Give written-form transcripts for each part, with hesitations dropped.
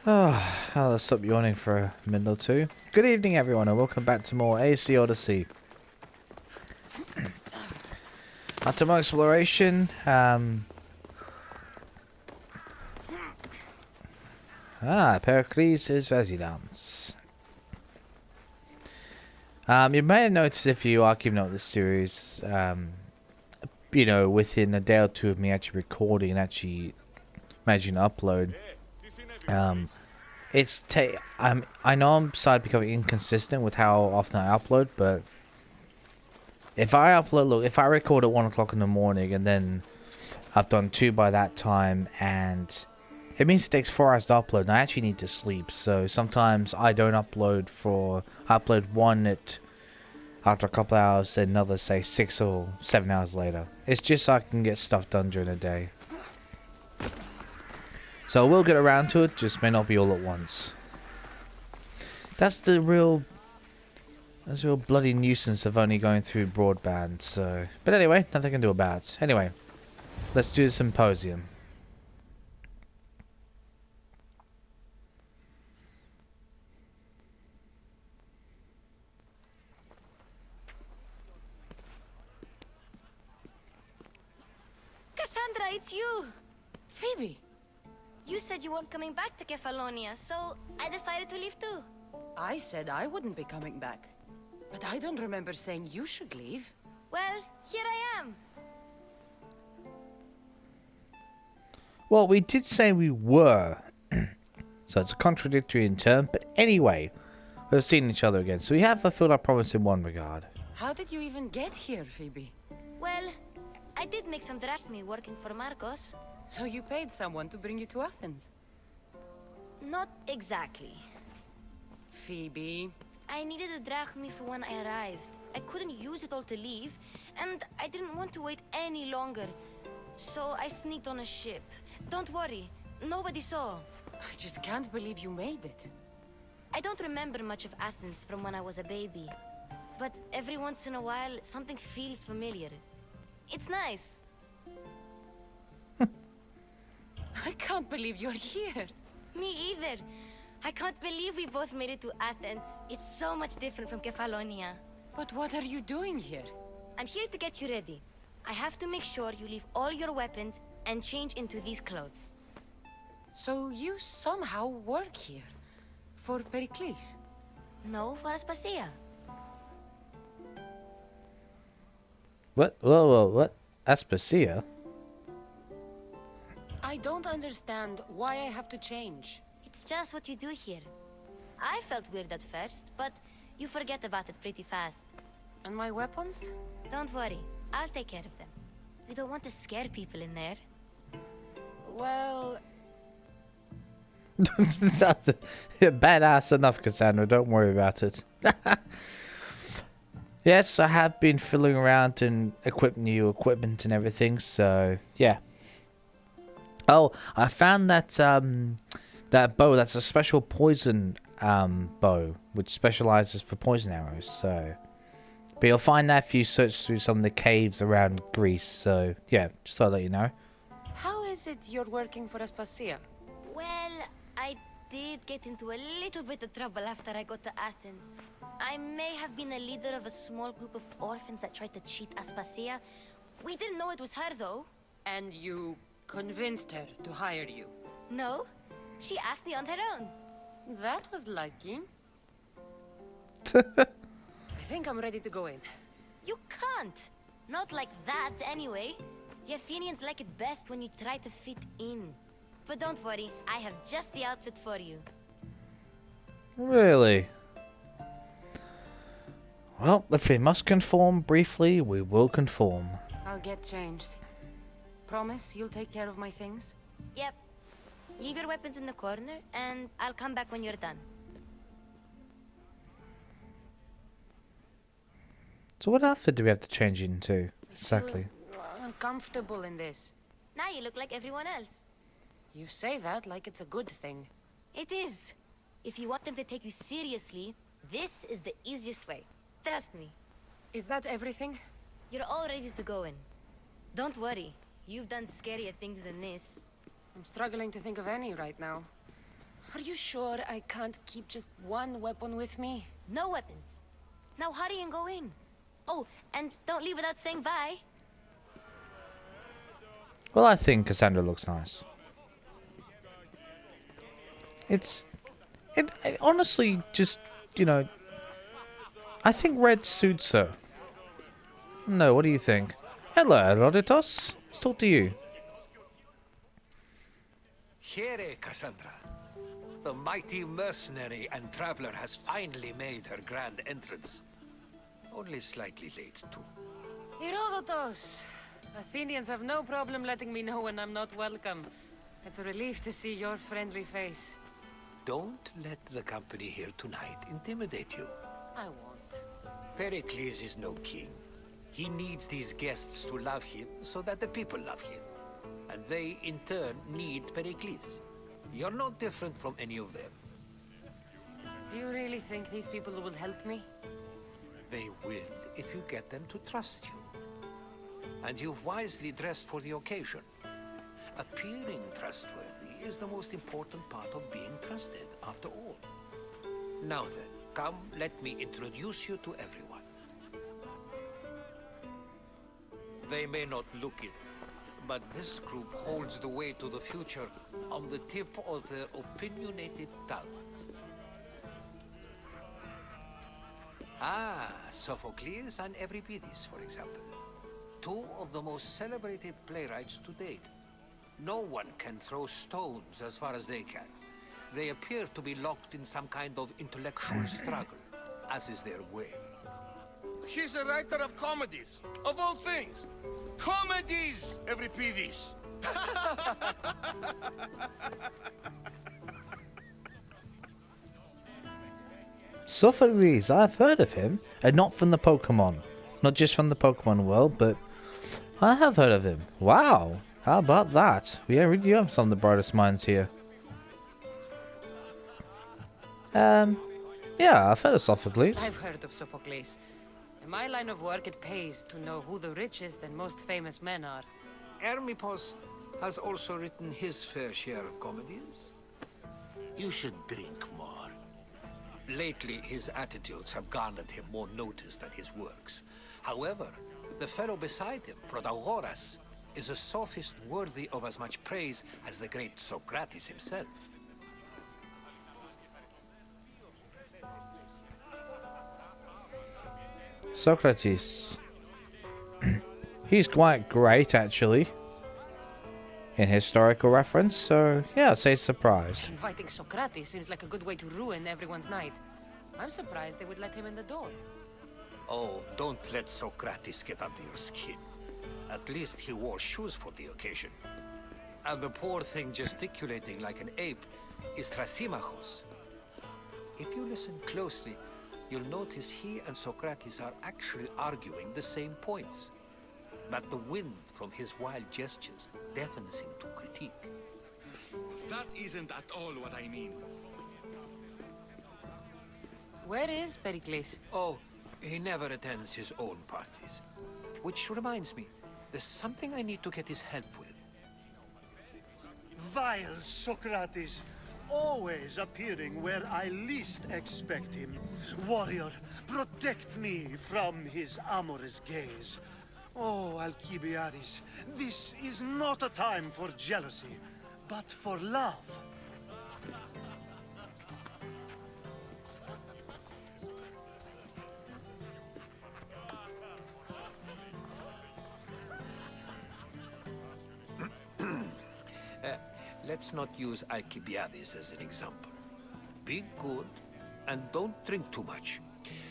Oh, I'll stop yawning for a minute or two. Good evening, everyone, and welcome back to more AC Odyssey. After my exploration, Pericles' residence. You may have noticed if you are keeping up with this series, you know, within a day or two of me actually recording and actually managing to upload, I know I'm starting becoming inconsistent with how often I upload, but if I record at 1 o'clock in the morning and then I've done 2 by that time, and it means it takes 4 hours to upload, and I actually need to sleep, so sometimes I don't upload I upload one after a couple hours, then another, say, 6 or 7 hours later. It's just so I can get stuff done during the day. So we'll get around to it, just may not be all at once. That's the real bloody nuisance of only going through broadband, so... But anyway, nothing I can do about it. Anyway, let's do the symposium. Cassandra, it's you! Phoebe! You said you weren't coming back to Kefalonia, so I decided to leave too. I said I wouldn't be coming back. But I don't remember saying you should leave. Well, here I am. Well, we did say we were. So it's a contradictory in term, but anyway, we've seen each other again, so we have fulfilled our promise in one regard. How did you even get here, Phoebe? Well, I did make some drachmi working for Marcos. So you paid someone to bring you to Athens? Not exactly. Phoebe... I needed a drachmi for when I arrived. I couldn't use it all to leave, and I didn't want to wait any longer. So I sneaked on a ship. Don't worry, nobody saw. I just can't believe you made it. I don't remember much of Athens from when I was a baby. But every once in a while, something feels familiar. It's nice. I can't believe you're here. Me either. I can't believe we both made it to Athens. It's so much different from Kefalonia. But what are you doing here? I'm here to get you ready. I have to make sure you leave all your weapons and change into these clothes. So you somehow work here? For Pericles? No, for Aspasia. What? Whoa, what? Aspasia? I don't understand why I have to change. It's just what you do here. I felt weird at first, but you forget about it pretty fast. And my weapons? Don't worry, I'll take care of them. We don't want to scare people in there. Well... Badass enough, Cassandra, don't worry about it. Yes, I have been fiddling around and equipping new equipment and everything, so yeah. Oh, I found that that bow. That's a special poison bow, which specializes for poison arrows. So, but you'll find that if you search through some of the caves around Greece. So yeah, just so that you know. How is it you're working for Aspasia? Well, I did get into a little bit of trouble after I got to Athens. I may have been a leader of a small group of orphans that tried to cheat Aspasia. We didn't know it was her, though. And you convinced her to hire you? No, she asked me on her own. That was lucky. I think I'm ready to go in. You can't. Not like that, anyway. The Athenians like it best when you try to fit in. But don't worry, I have just the outfit for you. Really? Well, if we must conform briefly, we will conform. I'll get changed. Promise you'll take care of my things? Yep. Leave your weapons in the corner, and I'll come back when you're done. So what outfit do we have to change into? Exactly. I feel uncomfortable in this. Now you look like everyone else. You say that like it's a good thing. It is. If you want them to take you seriously, this is the easiest way. Trust me. Is that everything? You're all ready to go in. Don't worry. You've done scarier things than this. I'm struggling to think of any right now. Are you sure I can't keep just one weapon with me? No weapons. Now hurry and go in. Oh, and don't leave without saying bye. Well, I think Cassandra looks nice. It honestly just, you know, I think red suits her. No, what do you think? Hello, Herodotus. Let's talk to you. Here, Cassandra. The mighty mercenary and traveler has finally made her grand entrance. Only slightly late, too. Herodotus! Athenians have no problem letting me know when I'm not welcome. It's a relief to see your friendly face. Don't let the company here tonight intimidate you. I won't. Pericles is no king. He needs these guests to love him so that the people love him. And they, in turn, need Pericles. You're no different from any of them. Do you really think these people will help me? They will if you get them to trust you. And you've wisely dressed for the occasion. Appearing trustworthy is the most important part of being trusted, after all. Now then, come, let me introduce you to everyone. They may not look it, but this group holds the way to the future on the tip of their opinionated tongues. Ah, Sophocles and Euripides, for example. Two of the most celebrated playwrights to date. No one can throw stones as far as they can. They appear to be locked in some kind of intellectual struggle, as is their way. He's a writer of comedies, of all things. Comedies, Euripides. Sophocles, I've heard of him, and not from the Pokemon. Not just from the Pokemon world, but I have heard of him. Wow, how about that? Yeah, we do have some of the brightest minds here. Yeah, I've heard of Sophocles. I've heard of Sophocles. In my line of work, it pays to know who the richest and most famous men are. Hermippos has also written his fair share of comedies. You should drink more. Lately, his attitudes have garnered him more notice than his works. However, the fellow beside him, Protagoras, is a sophist worthy of as much praise as the great Socrates himself. Socrates. He's quite great, actually, in historical reference, so yeah, I'd say surprised. Inviting Socrates seems like a good way to ruin everyone's night. I'm surprised they would let him in the door. Oh, don't let Socrates get under your skin. At least he wore shoes for the occasion. And the poor thing gesticulating like an ape is Thrasymachos. If you listen closely, you'll notice he and Socrates are actually arguing the same points. But the wind from his wild gestures deafens him to critique. That isn't at all what I mean. Where is Pericles? Oh, he never attends his own parties. Which reminds me, there's something I need to get his help with. Vile Socrates, always appearing where I least expect him. Warrior, protect me from his amorous gaze. Oh, Alcibiades, this is not a time for jealousy, but for love. Let's not use Alcibiades as an example. Be good and don't drink too much.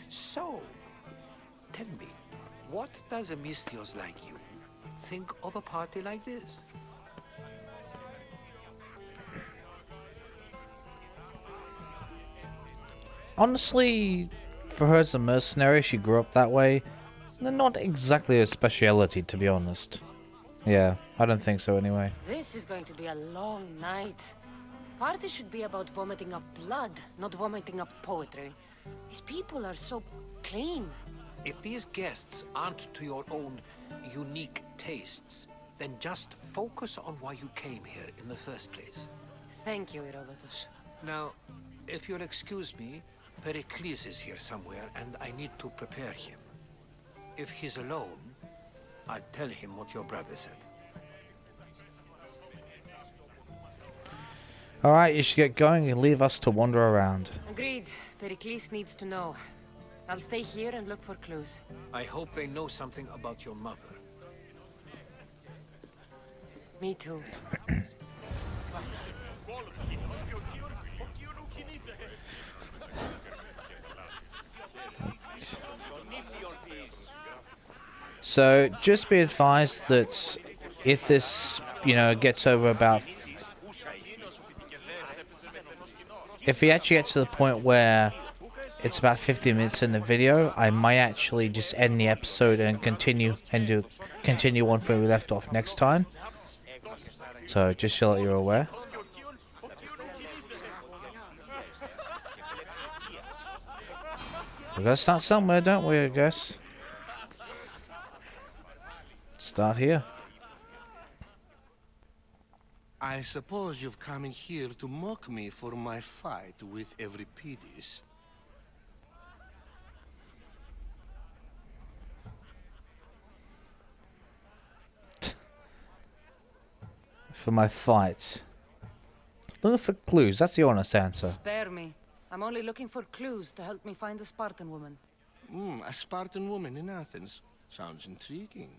So, tell me, what does a Misthios like you think of a party like this? Honestly, for her as a mercenary, she grew up that way. Not exactly a speciality, to be honest. Yeah, I don't think so anyway. This is going to be a long night. Party should be about vomiting up blood, not vomiting up poetry. These people are so clean. If these guests aren't to your own unique tastes, then just focus on why you came here in the first place. Thank you, Herodotus. Now, if you'll excuse me, Pericles is here somewhere, and I need to prepare him. If he's alone, I'll tell him what your brother said. Alright, you should get going and leave us to wander around. Agreed. Pericles needs to know. I'll stay here and look for clues. I hope they know something about your mother. Me too. So, just be advised that if this, gets over about... If we actually get to the point where it's about 50 minutes in the video, I might actually just end the episode and continue on where we left off next time. So, just so that you're aware. We gotta start somewhere, don't we, I guess? Start here. I suppose you've come in here to mock me for my fight with Euripides. For my fight. Looking for clues, that's the honest answer. Spare me. I'm only looking for clues to help me find a Spartan woman. A Spartan woman in Athens. Sounds intriguing.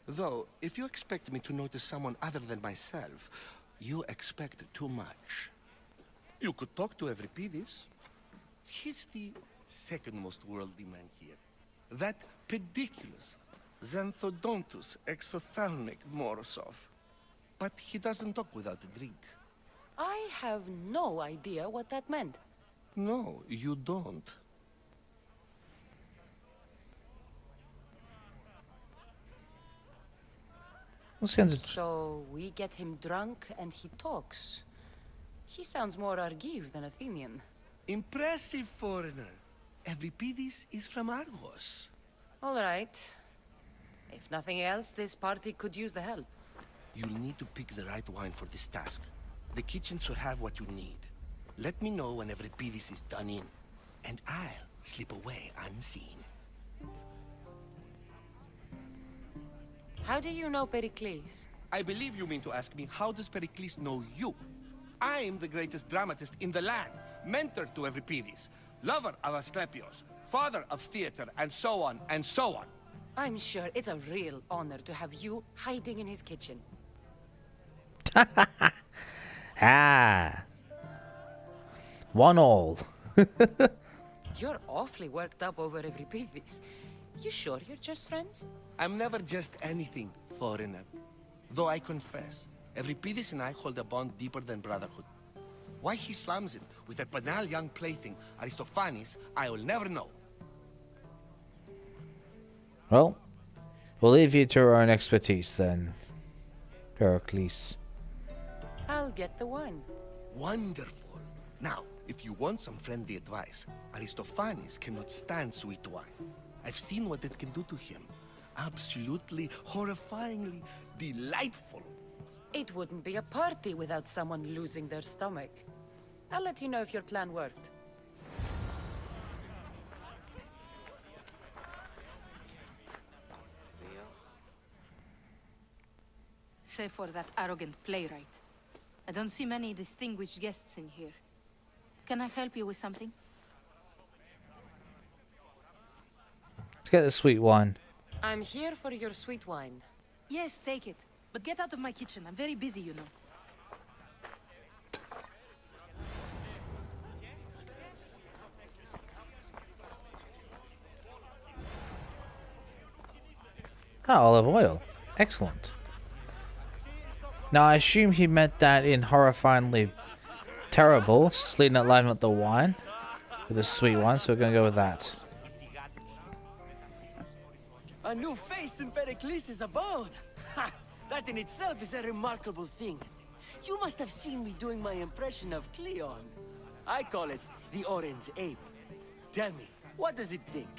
Though, if you expect me to notice someone other than myself, you expect too much. You could talk to Euripides. He's the second most worldly man here. That pediculous Xanthodontus exophthalmic Morosov. But he doesn't talk without a drink. I have no idea what that meant. No, you don't. So, we get him drunk and he talks. He sounds more Argive than Athenian. Impressive, foreigner. Euripides is from Argos. All right. If nothing else, this party could use the help. You'll need to pick the right wine for this task. The kitchen should have what you need. Let me know when Euripides is done in, and I'll slip away unseen. How do you know Pericles? I believe you mean to ask me, how does Pericles know you? I am the greatest dramatist in the land, mentor to Euripides, lover of Asclepios, father of theater, and so on, and so on. I'm sure it's a real honor to have you hiding in his kitchen. Ah. 1-1. You're awfully worked up over Euripides. You sure you're just friends? I'm never just anything, foreigner. Though I confess, Euripides and I hold a bond deeper than brotherhood. Why he slams it with that banal young plaything, Aristophanes, I will never know. Well, we'll leave you to our own expertise then, Pericles. I'll get the wine. Wonderful. Now, if you want some friendly advice, Aristophanes cannot stand sweet wine. I've seen what it can do to him. Absolutely, horrifyingly delightful. It wouldn't be a party without someone losing their stomach. I'll let you know if your plan worked. Save for that arrogant playwright. I don't see many distinguished guests in here. Can I help you with something? Let's get the sweet wine. I'm here for your sweet wine. Yes, take it. But get out of my kitchen. I'm very busy, you know. Ah, olive oil. Excellent. Now, I assume he meant that in horrifyingly terrible, sleeping at line with the wine. With the sweet wine, so we're going to go with that. A new face in Pericles' abode! Ha! That in itself is a remarkable thing. You must have seen me doing my impression of Cleon. I call it the Orange Ape. Tell me, what does it think?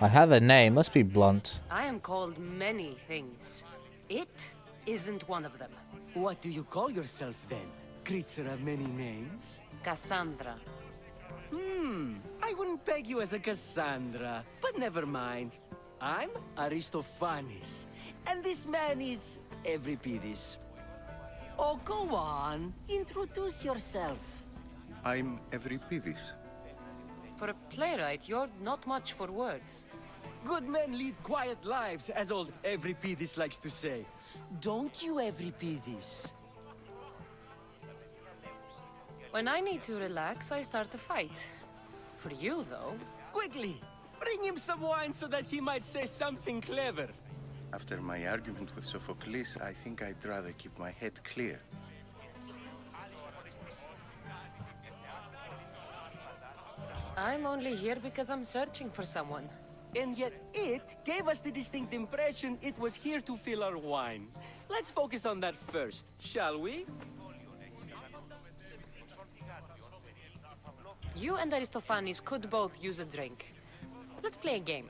I have a name. Must be Blunt. I am called many things. It isn't one of them. What do you call yourself then? Creature of many names? Cassandra. I wouldn't peg you as a Cassandra, but never mind. I'm Aristophanes, and this man is Euripides. Oh, go on. Introduce yourself. I'm Euripides. For a playwright, you're not much for words. Good men lead quiet lives, as old Euripides likes to say. Don't you, Euripides? When I need to relax, I start a fight. For you, though, Quickly, bring him some wine so that he might say something clever. After my argument with Sophocles, I think I'd rather keep my head clear. I'm only here because I'm searching for someone. And yet it gave us the distinct impression it was here to fill our wine. Let's focus on that first, shall we? You and Aristophanes could both use a drink. Let's play a game.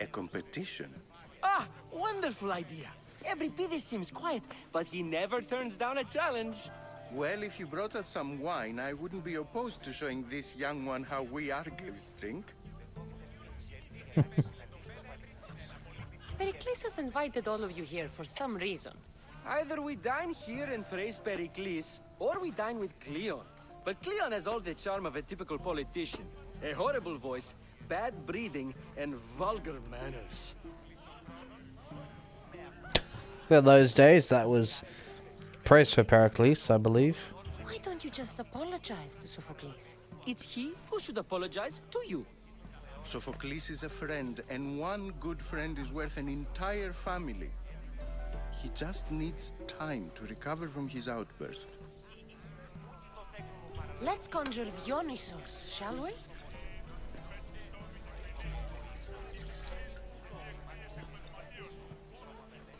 A competition? Ah, wonderful idea. Euripides seems quiet, but he never turns down a challenge. Well, if you brought us some wine, I wouldn't be opposed to showing this young one how we Argives drink. Pericles has invited all of you here for some reason. Either we dine here and praise Pericles, or we dine with Cleon. But Cleon has all the charm of a typical politician. A horrible voice, bad breeding, and vulgar manners. For those days, that was praise for Pericles, I believe. Why don't you just apologize to Sophocles? It's he who should apologize to you. Sophocles is a friend, and one good friend is worth an entire family. He just needs time to recover from his outburst. Let's conjure Dionysos, shall we?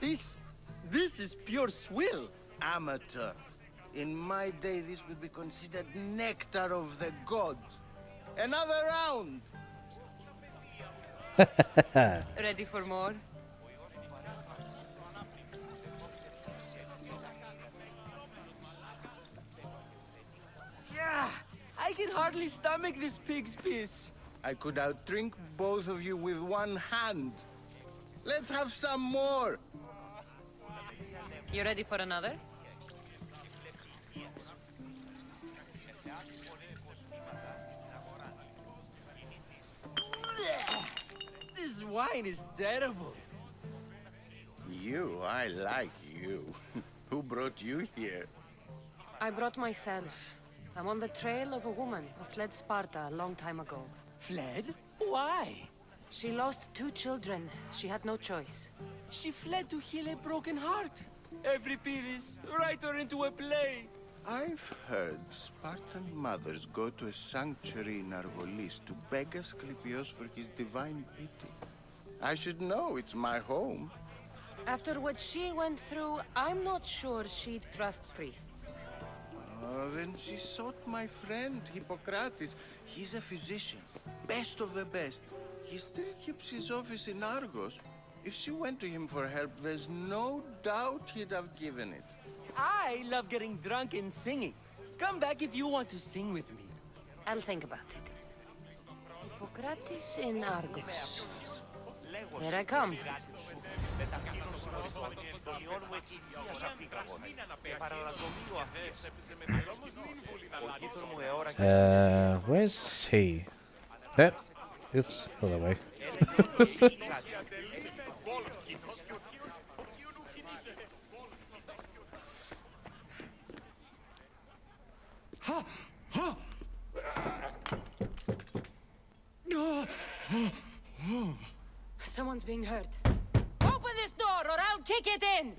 This is pure swill. Amateur. In my day, this would be considered nectar of the gods. Another round! Ready for more? Yeah, I can hardly stomach this pig's piss. I could outdrink both of you with one hand. Let's have some more! You ready for another? This wine is terrible. I like you. Who brought you here? I brought myself. I'm on the trail of a woman who fled Sparta a long time ago. Fled? Why? She lost 2 children. She had no choice. She fled to heal a broken heart. Euripides, write her into a play. I've heard Spartan mothers go to a sanctuary in Argolis to beg Asclepios for his divine pity. I should know, it's my home. After what she went through, I'm not sure she'd trust priests. Then she sought my friend, Hippocrates. He's a physician, best of the best. He still keeps his office in Argos. If she went to him for help, there's no doubt he'd have given it. I love getting drunk and singing. Come back if you want to sing with me. I'll think about it. Hippocrates in Argos. Here I come. Where's he? Yep. Oops, other way. Someone's being hurt. Open this door or I'll kick it in!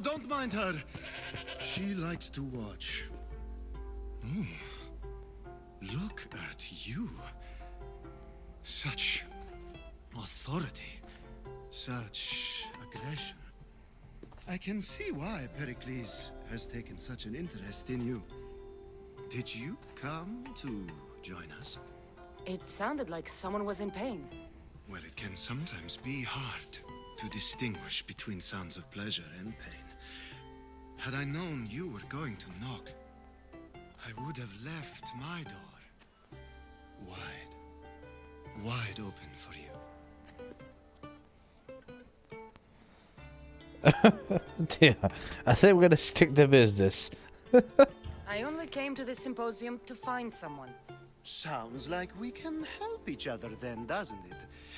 Don't mind her. She likes to watch. Look at you. Such authority. Such aggression. I can see why Pericles has taken such an interest in you. Did you come to join us? It sounded like someone was in pain. Well, it can sometimes be hard to distinguish between sounds of pleasure and pain. Had I known you were going to knock, I would have left my door wide open for you. Dear, I think we're gonna stick to business. I only came to this symposium to find someone. Sounds like we can help each other then, doesn't it?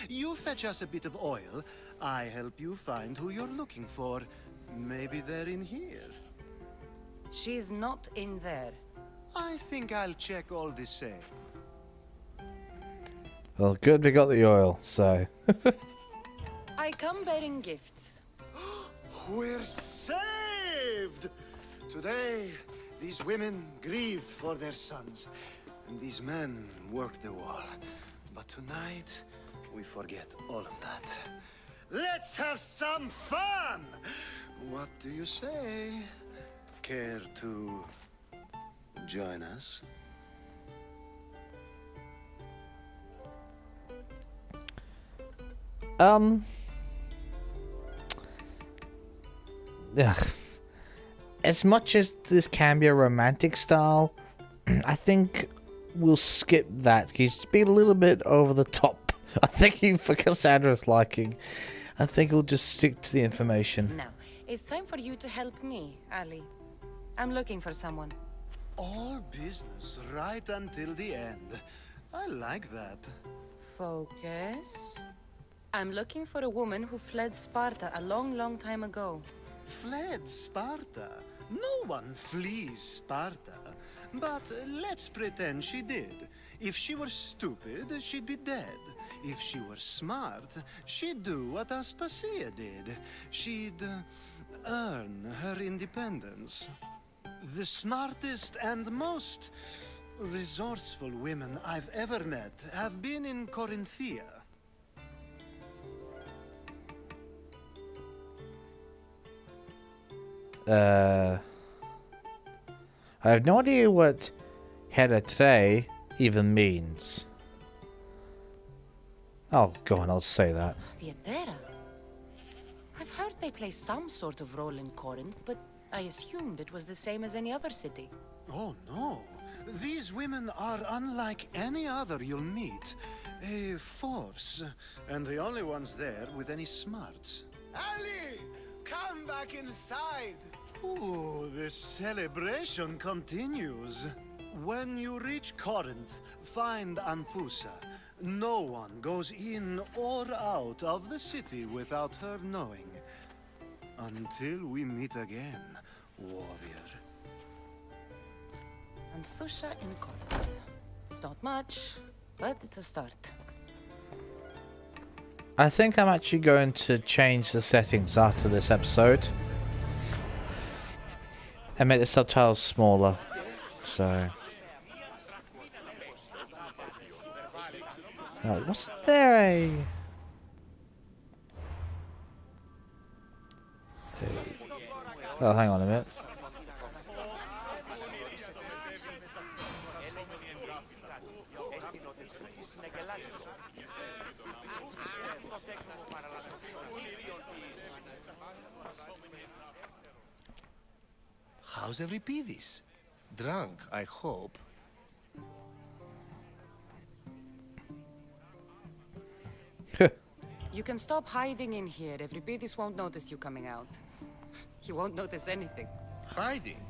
You fetch us a bit of oil, I help you find who you're looking for. Maybe they're in here. She's not in there. I think I'll check all the same. Well, good we got the oil, so. I come bearing gifts. We're saved! Today, these women grieved for their sons, and these men worked the wall. But tonight, we forget all of that. Let's have some fun! What do you say? Care to join us? Ugh. As much as this can be a romantic style, I think we'll skip that. He's been a little bit over the top. I think for Cassandra's liking. I think we'll just stick to the information. Now, it's time for you to help me, Ali. I'm looking for someone. All business right until the end. I like that. Focus. I'm looking for a woman who fled Sparta a long time ago. Fled Sparta? No one flees Sparta. But let's pretend she did. If she were stupid, she'd be dead. If she were smart, she'd do what Aspasia did. She'd earn her independence. The smartest and most resourceful women I've ever met have been in Corinthia. I have no idea what Herete even means. Oh, go on, I'll say that. Theatera. I've heard they play some sort of role in Corinth, but I assumed it was the same as any other city. Oh no, these women are unlike any other you'll meet. A force, and the only ones there with any smarts. Ali! Come back inside! Ooh, the celebration continues. When you reach Corinth, find Anthusa. No one goes in or out of the city without her knowing. Until we meet again, warrior. Anthusa in Corinth. It's not much, but it's a start. I think I'm actually going to change the settings after this episode. And make the subtitles smaller. So... Oh, was there a... Oh, hang on a minute. How's Euripidis? Drunk, I hope. You can stop hiding in here. Everybody won't notice you coming out. He won't notice anything. Hiding?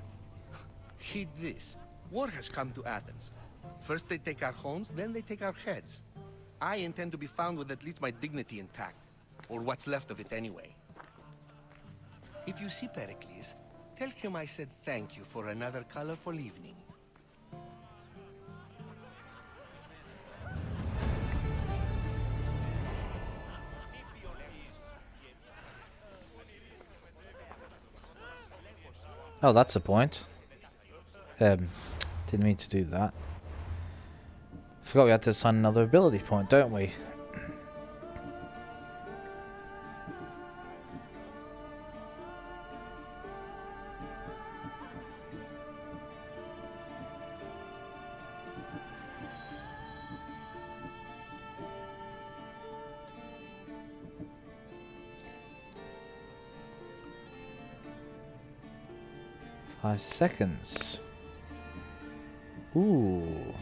Heed this. War has come to Athens. First they take our homes, then they take our heads. I intend to be found with at least my dignity intact. Or what's left of it anyway. If you see Pericles, tell him I said thank you for another colorful evening. Oh, that's a point. Didn't mean to do that. Forgot we had to assign another ability point, don't we? 5 seconds. Ooh.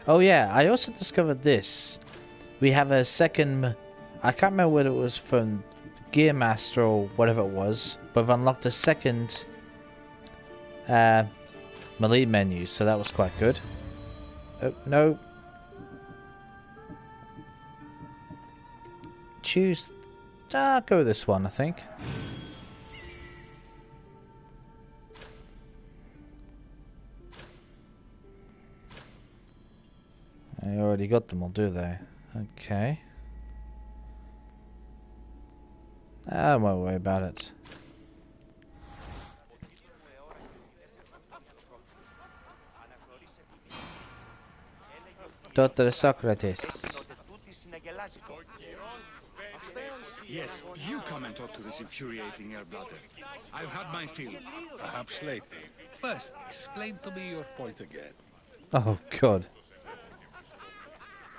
Oh yeah, I also discovered this. We have a second... I can't remember whether it was from Gear Master or whatever it was, but I've unlocked a second melee menu, so that was quite good. Oh, no. Choose... go with this one, I think. I already got them all, do they? Okay. I won't worry about it. Dr. Socrates. Yes, you come and talk to this infuriating air-blooded. I've had my fill. Perhaps later. First, explain to me your point again. Oh god.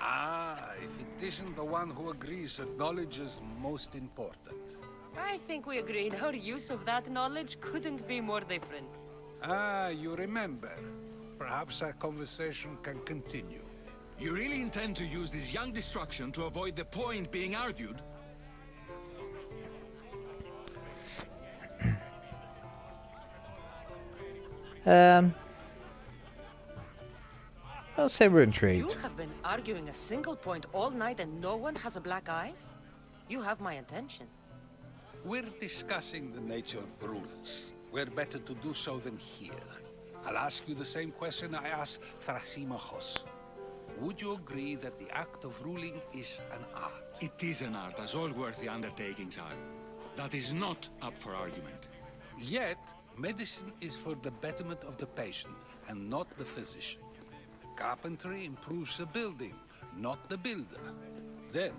Ah, if it isn't the one who agrees that knowledge is most important. I think we agreed our use of that knowledge couldn't be more different. Ah, you remember. Perhaps our conversation can continue. You really intend to use this young destruction to avoid the point being argued? I'll say we're intrigued. You have been arguing a single point all night and no one has a black eye? You have my attention. We're discussing the nature of rulers. Where better to do so than here? I'll ask you the same question I asked Thrasymachos. Would you agree that the act of ruling is an art? It is an art, as all worthy undertakings are. That is not up for argument. Yet, medicine is for the betterment of the patient, and not the physician. Carpentry improves the building, not the builder. Then,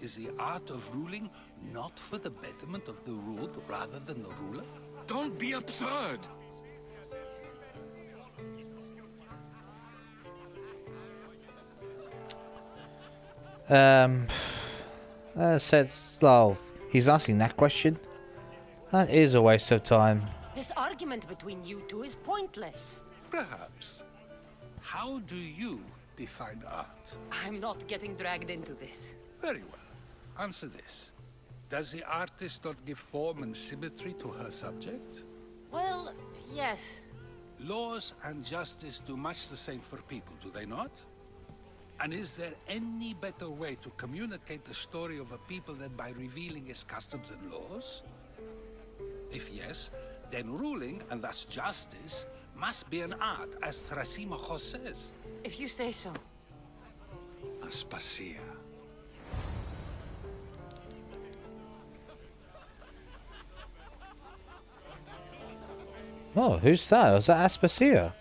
is the art of ruling not for the betterment of the ruled rather than the ruler? Don't be absurd! Said Slav. He's asking that question. That is a waste of time. This argument between you two is pointless. Perhaps. How do you define art? I'm not getting dragged into this. Very well. Answer this. Does the artist not give form and symmetry to her subject? Well, yes. Laws and justice do much the same for people, do they not? And is there any better way to communicate the story of a people than by revealing its customs and laws? If yes, then ruling, and thus justice, must be an art, as Thrasymachos says. If you say so. Aspasia. Oh, who's that? Was that Aspasia?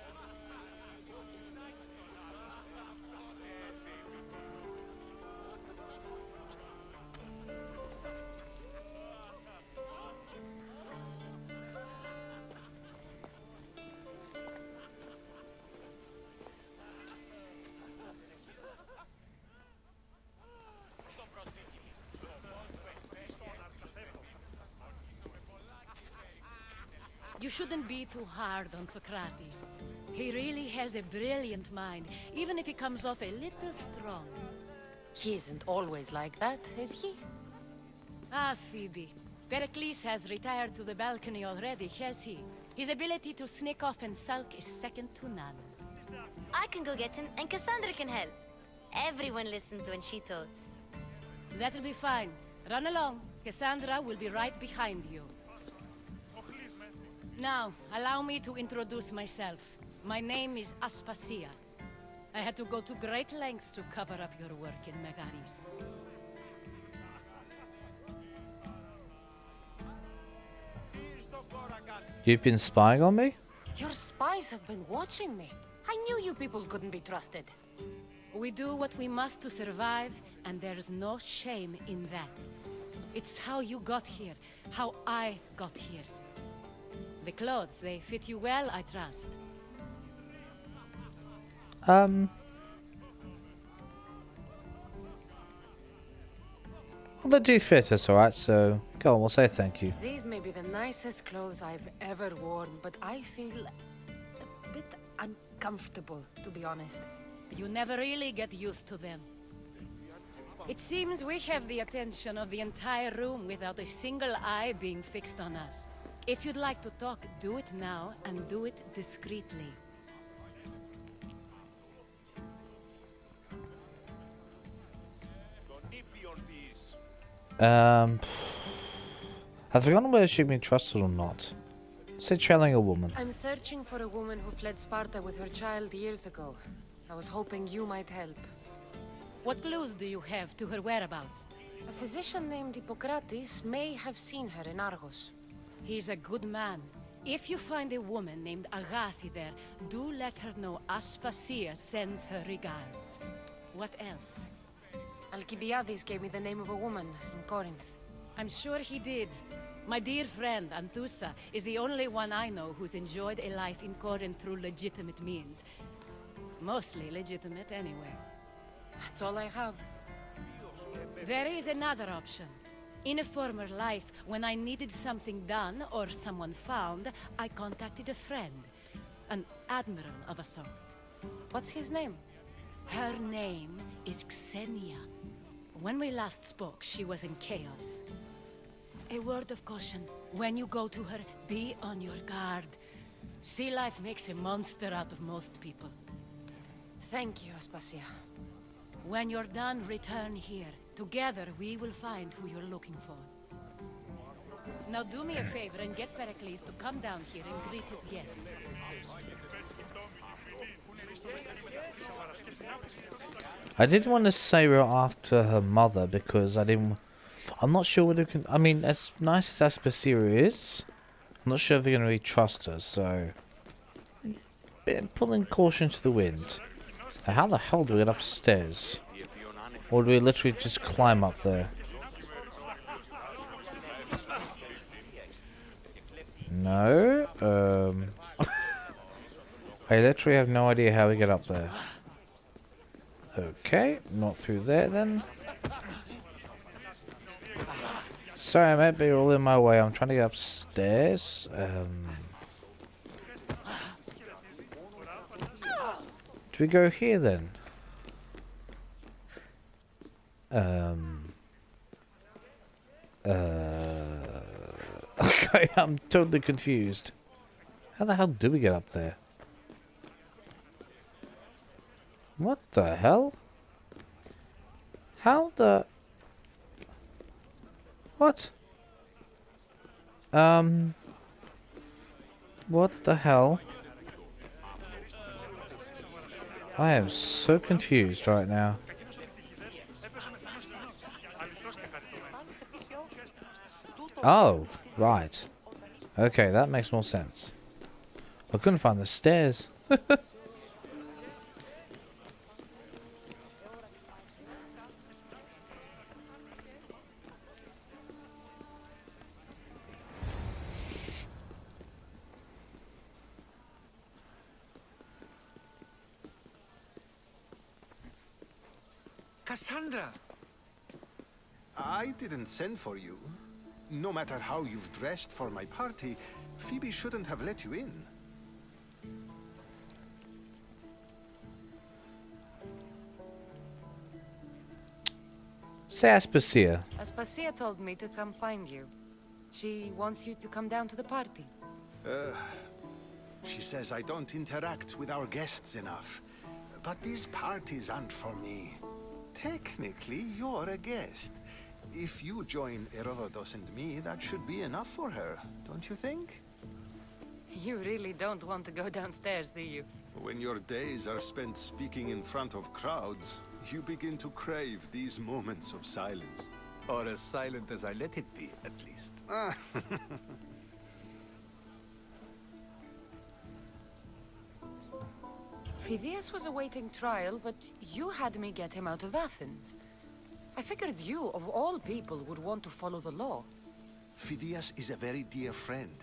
You shouldn't be too hard on Socrates. He really has a brilliant mind, even if he comes off a little strong. He isn't always like that, is he? Ah, Phoebe. Pericles has retired to the balcony already, has he? His ability to sneak off and sulk is second to none. I can go get him, and Cassandra can help. Everyone listens when she talks. That'll be fine. Run along. Cassandra will be right behind you. Now, allow me to introduce myself. My name is Aspasia. I had to go to great lengths to cover up your work in Megaris. You've been spying on me? Your spies have been watching me. I knew you people couldn't be trusted. We do what we must to survive, and there's no shame in that. It's how you got here, how I got here. The clothes, they fit you well, I trust. I'm They do fit us, alright, so go on, we'll say thank you. These may be the nicest clothes I've ever worn, but I feel a bit uncomfortable, to be honest. You never really get used to them. It seems we have the attention of the entire room without a single eye being fixed on us. If you'd like to talk, do it now, and do it discreetly. I've forgotten whether she'd been trusted or not. Say trailing a woman. I'm searching for a woman who fled Sparta with her child years ago. I was hoping you might help. What clues do you have to her whereabouts? A physician named Hippocrates may have seen her in Argos. He's a good man. If you find a woman named Agathi there, do let her know Aspasia sends her regards. What else? Alcibiades gave me the name of a woman in Corinth. I'm sure he did. My dear friend, Anthusa, is the only one I know who's enjoyed a life in Corinth through legitimate means. Mostly legitimate, anyway. That's all I have. There is another option. In a former life, when I needed something done or someone found, I contacted a friend. An admiral of a sort. What's his name? Her name is Xenia. When we last spoke, she was in chaos. A word of caution. When you go to her, be on your guard. Sea life makes a monster out of most people. Thank you, Aspasia. When you're done, return here. Together, we will find who you're looking for. Now do me a favor and get Pericles to come down here and greet his guests. I didn't want to say her after her mother because I'm not sure whether can. I mean, as nice as Aspasia is, I'm not sure if they're going to really trust her. So, pulling caution to the wind. Now, how the hell do we get upstairs? Or do we literally just climb up there? No. I literally have no idea how we get up there. Okay, not through there then. Sorry mate, but you're all in my way. I'm trying to get upstairs. Do we go here then? Okay, I'm totally confused. How the hell do we get up there? What the hell? How the... What? What the hell? I am so confused right now. Oh, right. Okay, that makes more sense. I couldn't find the stairs. Cassandra! I didn't send for you. No matter how you've dressed for my party, Phoebe shouldn't have let you in. Say Aspasia. Aspasia told me to come find you. She wants you to come down to the party. She says I don't interact with our guests enough. But these parties aren't for me. Technically, you're a guest. If you join Herodotus and me, that should be enough for her, don't you think? You really don't want to go downstairs, do you? When your days are spent speaking in front of crowds, you begin to crave these moments of silence. Or as silent as I let it be, at least. Phidias was awaiting trial, but you had me get him out of Athens. I figured you, of all people, would want to follow the law. Phidias is a very dear friend.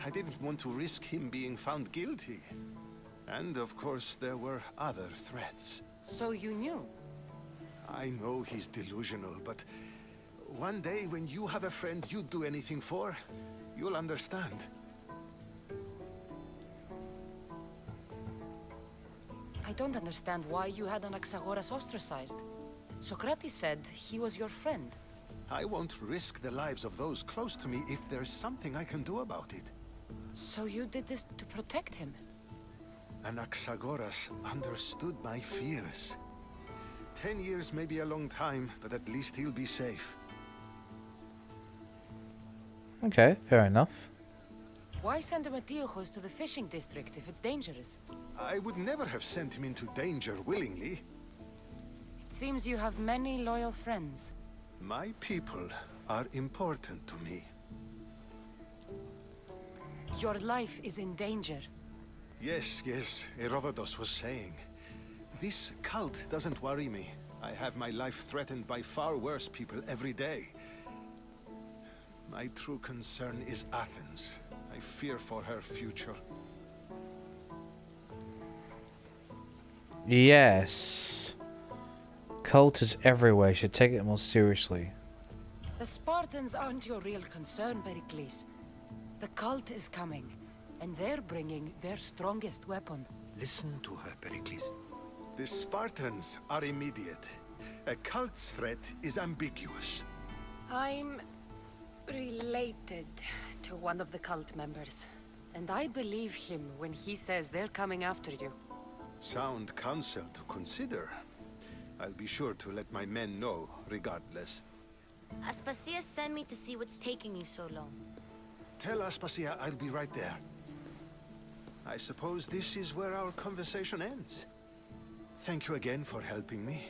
I didn't want to risk him being found guilty. And of course, there were other threats. So you knew? I know he's delusional, but One day when you have a friend you'd do anything for, you'll understand. I don't understand why you had Anaxagoras ostracized. Socrates said he was your friend. I won't risk the lives of those close to me if there's something I can do about it. So you did this to protect him? Anaxagoras understood my fears. 10 years may be a long time, but at least he'll be safe. Okay, fair enough. Why send Metiochos to the fishing district if it's dangerous? I would never have sent him into danger willingly. It seems you have many loyal friends. My people are important to me. Your life is in danger. Yes, Herodotus was saying. This cult doesn't worry me. I have my life threatened by far worse people every day. My true concern is Athens. I fear for her future. Yes. Cult is everywhere. You should take it more seriously. The Spartans aren't your real concern, Pericles. The cult is coming, and they're bringing their strongest weapon. Listen to her, Pericles. The Spartans are immediate. A cult's threat is ambiguous. I'm related to one of the cult members, and I believe him when he says they're coming after you. Sound counsel to consider. I'll be sure to let my men know, regardless. Aspasia sent me to see what's taking you so long. Tell Aspasia I'll be right there. I suppose this is where our conversation ends. Thank you again for helping me.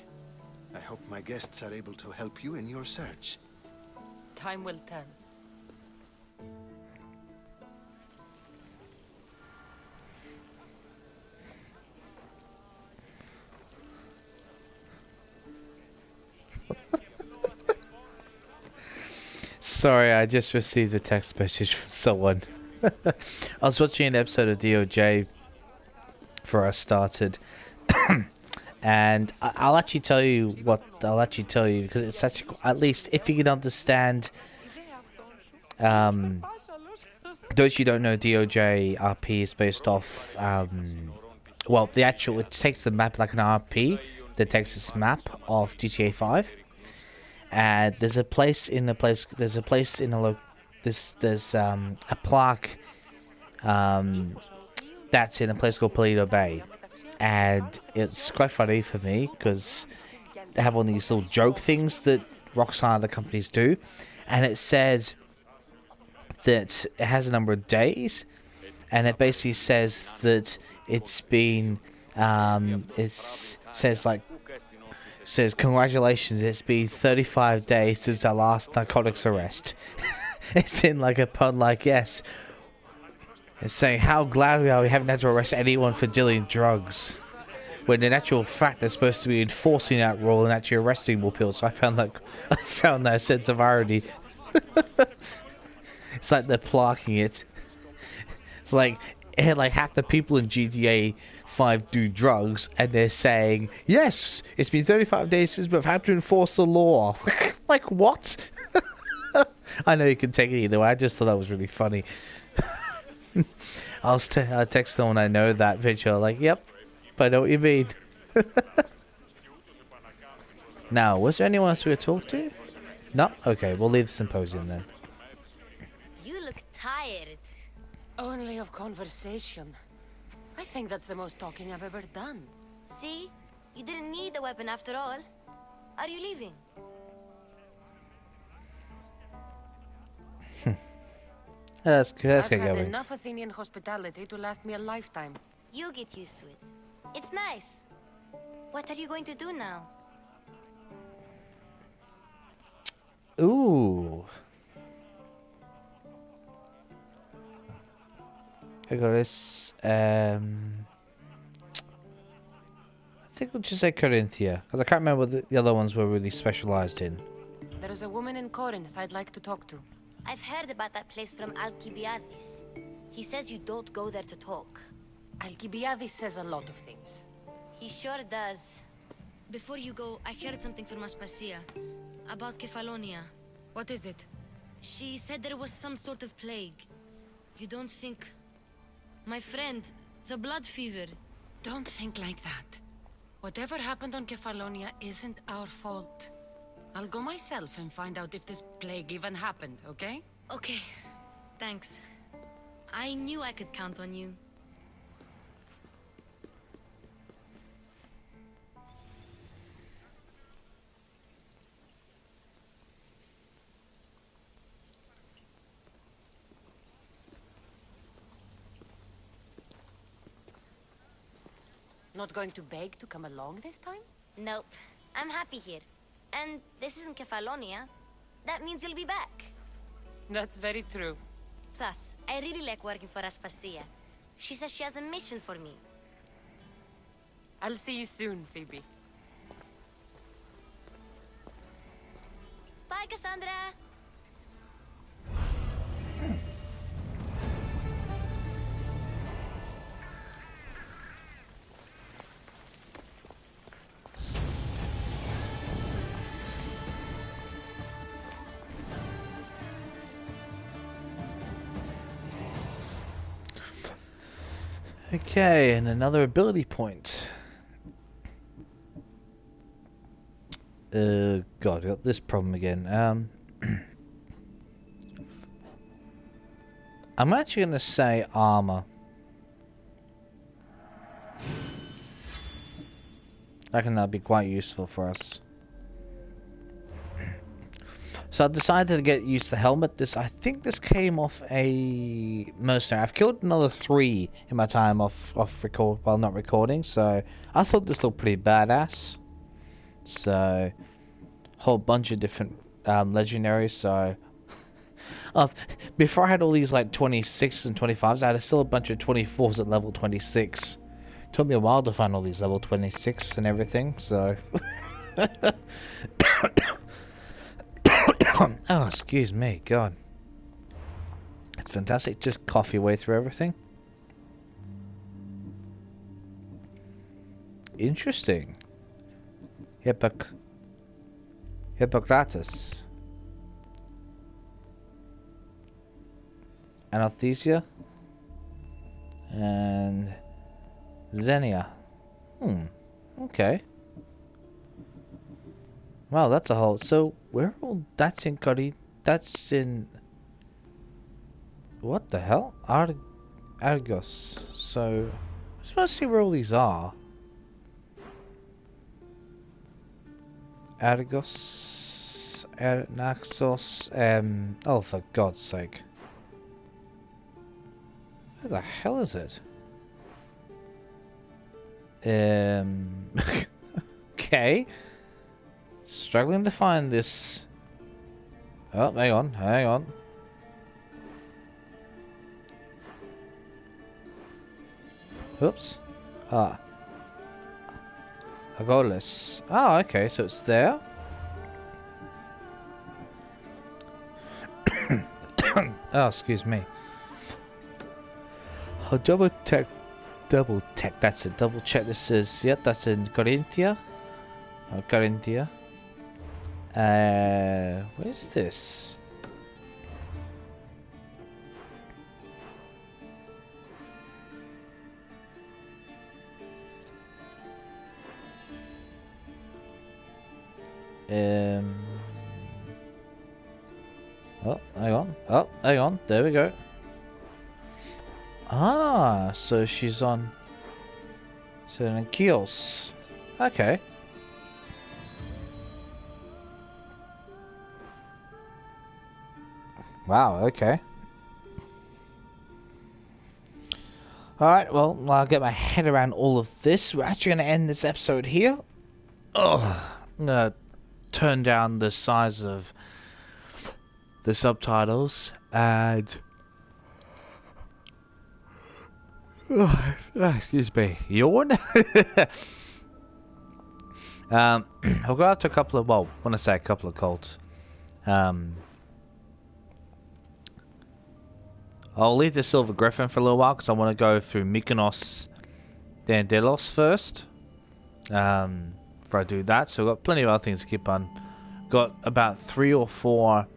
I hope my guests are able to help you in your search. Time will tell. Sorry, I just received a text message from someone. I was watching an episode of DOJ before I started. And I'll actually tell you because it's such at least if you can understand those you don't know, DOJ RP is based off well, it takes the map like an RP, the Texas map of GTA 5, and there's a plaque that's in a place called Paleto Bay. And it's quite funny for me because they have one of these little joke things that Rockstar and other companies do, and it says that it has a number of days, and it basically says that it's been says congratulations, it's been 35 days since our last narcotics arrest. It's in like a pun, like yes. It's saying how glad we are we haven't had to arrest anyone for dealing drugs. When in actual fact they're supposed to be enforcing that rule and actually arresting more people. So I found that sense of irony. It's like they're plaquing it. It's like half the people in GTA 5 do drugs, and they're saying, yes, it's been 35 days since we've had to enforce the law. Like what? I know you can take it either way. I just thought that was really funny. I'll text someone I know that picture, like, yep, I know what you mean. Now, was there anyone else we could talk to? No? Okay, we'll leave the symposium then. You look tired. Only of conversation. I think that's the most talking I've ever done. See? You didn't need the weapon after all. Are you leaving? Let's I've get had going. enough Athenian hospitality to last me a lifetime. You get used to it. It's nice. What are you going to do now? Ooh. I got this. I think we'll just say Corinthia, because I can't remember what the other ones were really specialized in. There is a woman in Corinth I'd like to talk to. I've heard about that place from Alcibiades. He says you don't go there to talk. Alcibiades says a lot of things. He sure does. Before you go, I heard something from Aspasia about Kefalonia. What is it? She said there was some sort of plague. You don't think... My friend, the blood fever. Don't think like that. Whatever happened on Kefalonia isn't our fault. I'll go myself and find out if this plague even happened, okay? Okay, thanks. I knew I could count on you. Not going to beg to come along this time? Nope, I'm happy here. And this isn't Kefalonia. That means you'll be back. That's very true. Plus, I really like working for Aspasia. She says she has a mission for me. I'll see you soon, Phoebe. Bye, Cassandra! Okay, and another ability point. God, I got this problem again. I'm actually gonna say armor. I reckon that'd be quite useful for us. So I decided to get used to the helmet. I think this came off a mercenary. I've killed another 3 in my time off record while not recording, so I thought this looked pretty badass. So whole bunch of different legendaries. So before I had all these like 26s and 25s, I had still a bunch of 24s at level 26. Took me a while to find all these level 26 and everything. So. Oh, excuse me, God. It's fantastic. Just cough your way through everything. Interesting. Hippocrates. Anesthesia. And Xenia. Okay. Wow, that's a whole... So, where all... That's in Cuddy... That's in... What the hell? Argos. So... I'm supposed to see where all these are. Argos... Naxos... Oh, for God's sake. Where the hell is it? Okay. Struggling to find this. Oh, hang on. Oops. Agolis. Oh, okay, so it's there. Oh, excuse me. I'll double check. That's it. Double check. This is. Yep, that's in Corinthia. Corinthia. Where's this? Oh, hang on. Oh, hang on. There we go. Ah, so she's on. So in Chios. Okay. Wow, okay. Alright, well, I'll get my head around all of this. We're actually going to end this episode here. Oh, I'm going to turn down the size of the subtitles and... excuse me, yawn? I'll go out to a couple of, well, when I say a couple of cults, I'll leave the Silver Griffin for a little while because I want to go through Mykonos, then Delos first. Before I do that, so I've got plenty of other things to keep on. Got about 3 or 4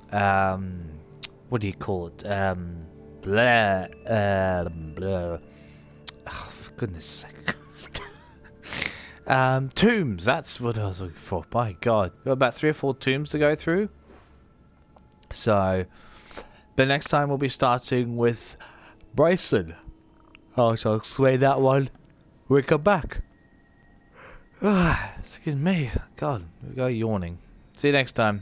what do you call it? Blah, blah. Oh, for goodness sake. Tombs, that's what I was looking for. My god. We've got about 3 or 4 tombs to go through. So, but next time we'll be starting with Bryson. I shall explain that one when we come back. Excuse me. God, we go yawning. See you next time.